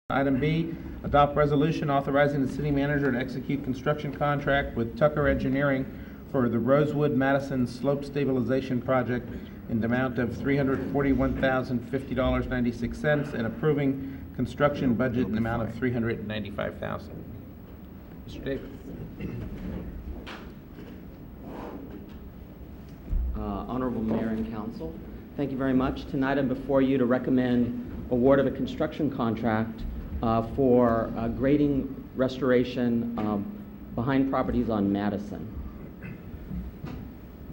Item B, adopt resolution authorizing the city manager to execute construction contract with Tucker Engineering for the Rosewood Madison Slope Stabilization Project in the amount of $341,050.96 and approving construction budget in the amount of $395,000. Mr. Davis. Honorable Mayor and Council, thank you very much. Tonight I'm before you to recommend award of a construction contract for grading restoration behind properties on Madison.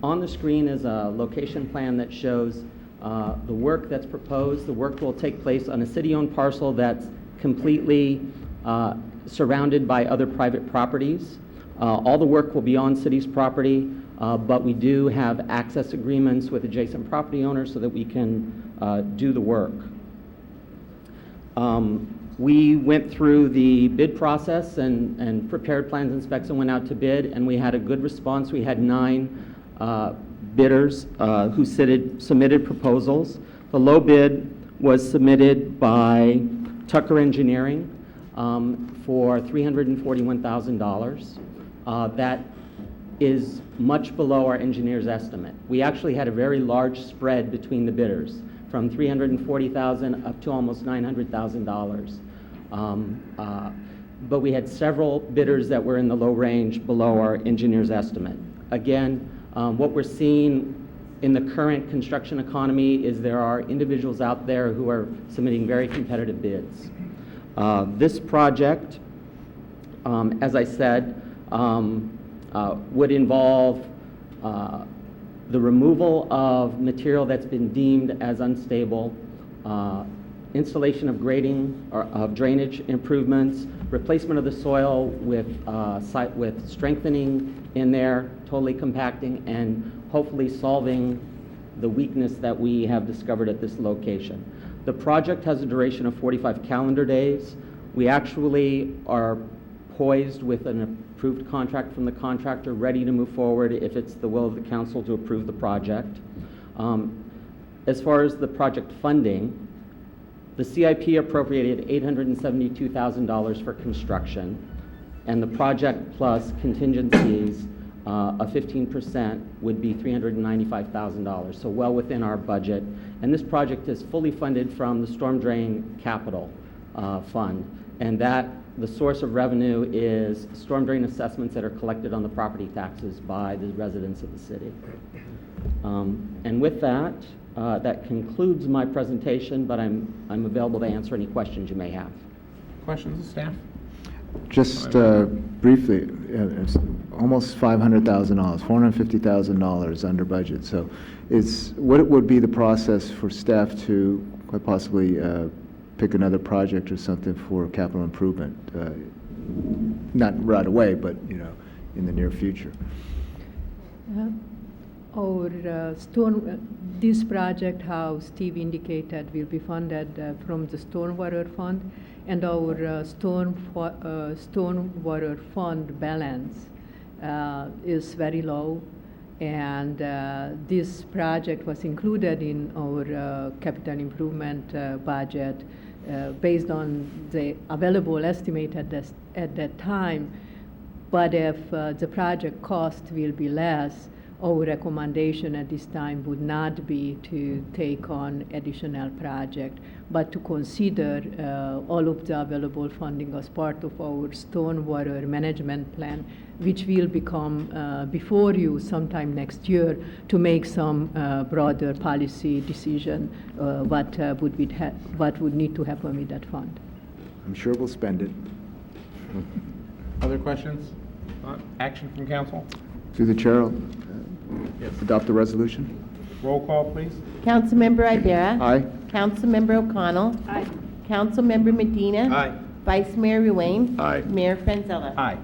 On the screen is a location plan that shows the work that's proposed. The work will take place on a city-owned parcel that's completely surrounded by other private properties. All the work will be on city's property, but we do have access agreements with adjacent property owners so that we can do the work. We went through the bid process and prepared plans and specs and went out to bid, and we had a good response. We had 9 bidders who submitted proposals. The low bid was submitted by Tucker Engineering for $341,000. That is much below our engineer's estimate. We actually had a very large spread between the bidders, from $340,000 up to almost $900,000. But we had several bidders that were in the low range below our engineer's estimate. Again, what we're seeing in the current construction economy is there are individuals out there who are submitting very competitive bids. This project, as I said, would involve the removal of material that's been deemed as unstable, installation of grading or of drainage improvements, replacement of the soil with strengthening in there, totally compacting, and hopefully solving the weakness that we have discovered at this location. The project has a duration of 45 calendar days. We actually are poised with an approved contract from the contractor, ready to move forward if it's the will of the council to approve the project. As far as the project funding, the CIP appropriated $872,000 for construction, and the project plus contingencies of 15% would be $395,000, so well within our budget. And this project is fully funded from the Storm Drain Capital Fund, and that the source of revenue is storm drain assessments that are collected on the property taxes by the residents of the city. And with that, that concludes my presentation, but I'm available to answer any questions you may have. Questions of staff? Just briefly, it's almost $500,000, $450,000 under budget. So what would be the process for staff to quite possibly pick another project or something for capital improvement? Not right away, but in the near future. This project, how Steve indicated, will be funded from the Stormwater Fund, and our Stormwater Fund balance is very low, and this project was included in our capital improvement budget based on the available estimate at that time. But if the project cost will be less, our recommendation at this time would not be to take on additional project, but to consider all of the available funding as part of our stormwater management plan, which will become before you sometime next year to make some broader policy decision what would need to happen with that fund. I'm sure we'll spend it. Other questions? Action from council? Through the chair, Yes. adopt the resolution. Roll call, please. Councilmember Ibera. Aye. Councilmember O'Connell. Aye. Councilmember Medina. Aye. Vice Mayor Ruane. Aye. Mayor Franzella. Aye.